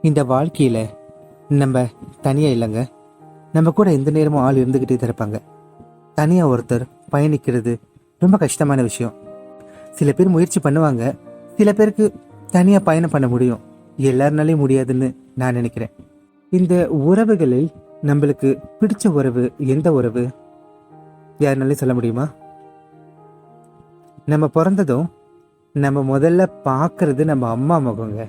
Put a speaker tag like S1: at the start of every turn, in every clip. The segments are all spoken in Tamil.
S1: இந்த வாழ்க்கையில நம்ம தனியா இல்லைங்க. நம்ம கூட எந்த நேரமும் ஆள் இருந்துகிட்டே தான் இருப்பாங்க. தனியா ஒருத்தர் பயணிக்கிறது ரொம்ப கஷ்டமான விஷயம். சில பேர் முயற்சி பண்ணுவாங்க, சில பேருக்கு தனியா பயணம் பண்ண முடியும். எல்லாருனாலையும் முடியாதுன்னு நான் நினைக்கிறேன். இந்த உறவுகளில் நம்மளுக்கு பிடிச்ச உறவு எந்த உறவு யாருனாலையும் சொல்ல முடியுமா? நம்ம பிறந்ததும் நம்ம முதல்ல பார்க்கறது நம்ம அம்மா முகங்க.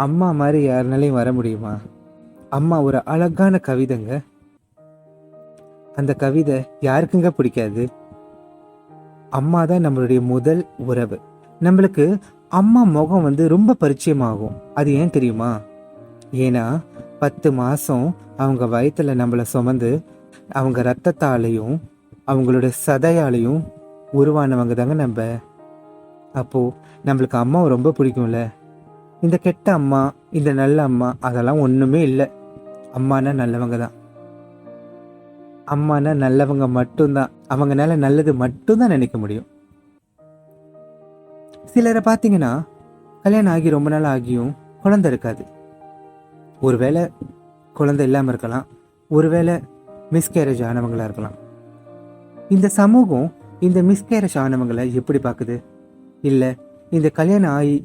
S1: அம்மா மாதிரி யாருனாலையும் வர முடியுமா? அம்மா ஒரு அழகான கவிதைங்க. அந்த கவிதை யாருக்குங்க பிடிக்காது? அம்மா தான் நம்மளுடைய முதல் உறவு. நம்மளுக்கு அம்மா முகம் ரொம்ப பரிச்சயமாகும். அது ஏன் தெரியுமா? ஏன்னா 10 மாசம் அவங்க வயிற்றுல நம்மளை சுமந்து அவங்க ரத்தத்தாலையும் அவங்களோட சதையாலையும் உருவானவங்க தாங்க நம்ம. அப்போ நம்மளுக்கு அம்மாவை ரொம்ப பிடிக்கும்ல. இந்த கெட்ட அம்மா, இந்த நல்ல அம்மா அதெல்லாம் ஒண்ணுமே இல்லை. அம்மானா நல்லவங்க தான். அம்மானா நல்லவங்க மட்டும்தான். அவங்கனால நல்லது மட்டும்தான் நினைக்க முடியும். சிலரை பார்த்தீங்கன்னா கல்யாணம் ஆகி ரொம்ப நாள் ஆகியும் குழந்தை இருக்காது. ஒருவேளை குழந்தை இல்லாமல் இருக்கலாம், ஒருவேளை மிஸ்கேரேஜ் ஆனவங்களா இருக்கலாம். இந்த சமூகம் இந்த மிஸ்கேரேஜ் ஆனவங்களை எப்படி பார்க்குது? இல்லை இந்த கல்யாணம் ஆகி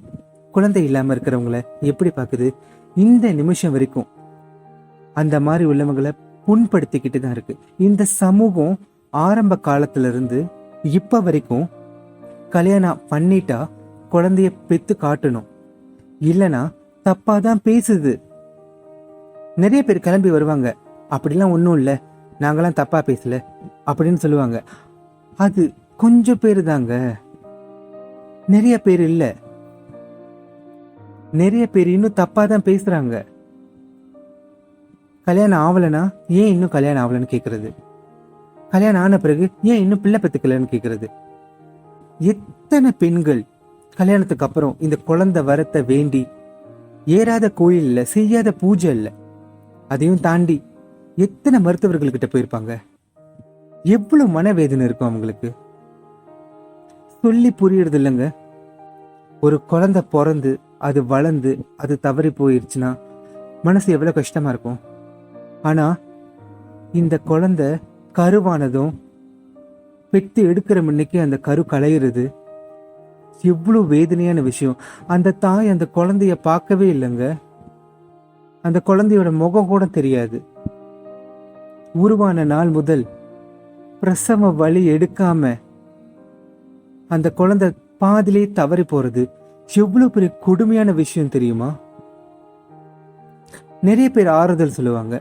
S1: குழந்தை இல்லாமல் இருக்கிறவங்கள எப்படி பார்க்குது? இந்த நிமிஷம் வரைக்கும் அந்த மாதிரி உள்ளவங்களை புண்படுத்திக்கிட்டு தான் இருக்கு. இந்த சமூகம் ஆரம்ப காலத்துல இருந்து இப்ப வரைக்கும் கல்யாணம் பண்ணிட்டா குழந்தைய பெத்து காட்டணும், இல்லைன்னா தப்பாதான் பேசுது. நிறைய பேர் கிளம்பி வருவாங்க, அப்படிலாம் ஒன்றும் இல்லை, நாங்களாம் தப்பா பேசல அப்படின்னு சொல்லுவாங்க. அது கொஞ்சம் பேர் தாங்க, நிறைய பேர் இல்ல. நிறைய பேர் இன்னும் தப்பா தான் பேசுறாங்க. கல்யாணம் ஆகலைன்னா ஏன் இன்னும் கல்யாணம் ஆகலன்னு கேட்கறது, கல்யாணம் ஆன பிறகு ஏன் இன்னும் பிள்ளை பெத்துக்கலன்னு கேட்கறது. எத்தனை பெண்கள் கல்யாணத்துக்கு அப்புறம் இந்த குழந்தை வரத்தை வேண்டி ஏறாத கோயில் இல்லை, செய்யாத பூஜை இல்லை, அதையும் தாண்டி எத்தனை மருத்துவர்கள்கிட்ட போயிருப்பாங்க. எவ்வளவு மனவேதனை இருக்கும் அவங்களுக்கு, சொல்லி புரியறது இல்லைங்க. ஒரு குழந்தை பிறந்து அது வளர்ந்து அது தவறி போயிருச்சுன்னா மனசு எவ்வளவு கஷ்டமா இருக்கும். ஆனா இந்த குழந்தை கருவானதும் பெத்து எடுக்கிற முன்னைக்கு அந்த கரு களையிறது எவ்வளவு வேதனையான விஷயம். அந்த தாய் அந்த குழந்தைய பார்க்கவே இல்லைங்க. அந்த குழந்தையோட முகம் கூட தெரியாது. உருவான நாள் முதல் பிரசவ வலி எடுக்காம அந்த குழந்தை பாதிலே தவறி போறது எவ்வளவு பெரிய கொடுமையான விஷயம் தெரியுமா? நிறைய பேர் ஆறுதல் சொல்லுவாங்க,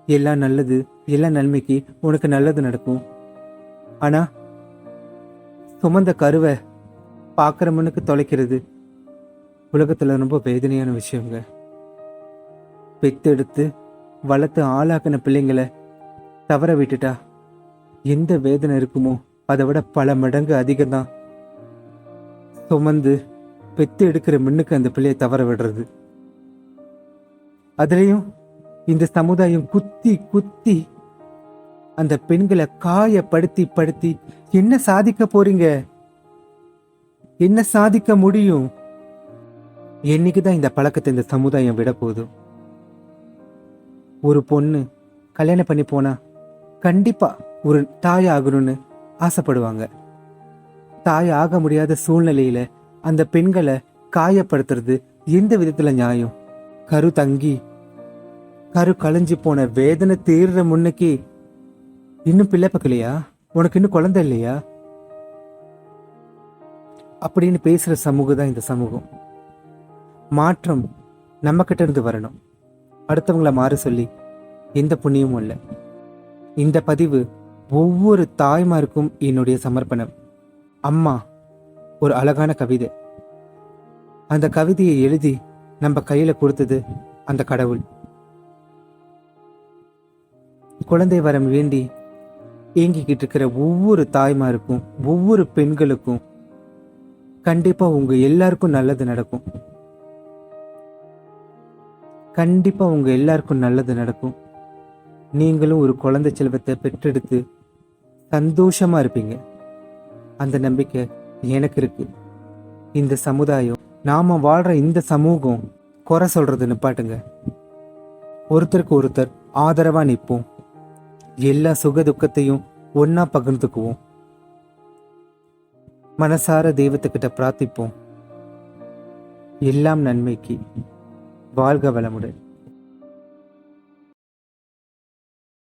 S1: எல்லாம் நல்லது, எல்லாம் நன்மைக்கு, உனக்கு நல்லது நடக்கும். ஆனா சுமந்த கருவை பாக்குற முன்னுக்கு தொலைக்கிறது உலகத்துல ரொம்ப வேதனையான விஷயங்க. பெத்தெடுத்து வளர்த்து ஆளாக்கின பிள்ளைங்களை தவற விட்டுட்டா எந்த வேதனை இருக்குமோ அதை விட பல மடங்கு அதிகம்தான் சுமந்து பெத்து எடுக்கிற முன்னுக்கு அந்த பிள்ளையை தவற விடுறது. அதுலயும் இந்த சமுதாயம் குத்தி குத்தி அந்த பெண்களை காயப்படுத்தி படுத்தி என்ன சாதிக்க போறீங்க, என்ன சாதிக்க முடியும்? என்னைக்குதான் இந்த பழக்கத்தை இந்த சமுதாயம் விட போதும்? ஒரு பொண்ணு கல்யாணம் பண்ணி போனா கண்டிப்பா ஒரு தாய் ஆகணும்னு ஆசைப்படுவாங்க. தாய் ஆக முடியாத சூழ்நிலையில அந்த பெண்களை காயப்படுத்துறது எந்த விதத்துல நியாயம்? கரு தங்கி கரு களைஞ்சு போன வேதனை தீர்ற முன்னைக்கு இன்னும் பிள்ளை பக்கலையா, உனக்கு இன்னும் குழந்தை இல்லையா அப்படின்னு பேசுற சமூகம் தான் இந்த சமூகம். மாற்றம் நம்ம கிட்ட இருந்து வரணும். அடுத்தவங்களை மாற சொல்லி எந்த புண்ணியமும் இல்லை. இந்த பதிவு ஒவ்வொரு தாய்மாருக்கும் என்னுடைய சமர்ப்பணம். அம்மா ஒரு அழகான கவிதை. அந்த கவிதையை எழுதி நம்ம கையில கொடுத்தது அந்த கடவுள். குழந்தை வரம் வேண்டி ஏங்கிக்கிட்டு இருக்கிற ஒவ்வொரு தாய்மாருக்கும் ஒவ்வொரு பெண்களுக்கும் கண்டிப்பா உங்க எல்லாருக்கும் நல்லது நடக்கும். கண்டிப்பா உங்க எல்லாருக்கும் நல்லது நடக்கும். நீங்களும் ஒரு குழந்தை செல்வத்தை பெற்றெடுத்து சந்தோஷமா இருப்பீங்க. அந்த நம்பிக்கை எனக்கு இருக்கு. இந்த சமுதாயம், நாம வாழ்ற இந்த சமூகம் குறை சொல்றது நிப்பாட்டுங்க. ஒருத்தருக்கு ஒருத்தர் ஆதரவா நிற்போம். எல்லா சுக துக்கத்தையும் ஒன்னா பகிர்ந்துக்குவோம். மனசார தெய்வத்துக்கிட்ட பிரார்த்திப்போம். எல்லாம் நன்மைக்கு. வாழ்க வளமுடன்.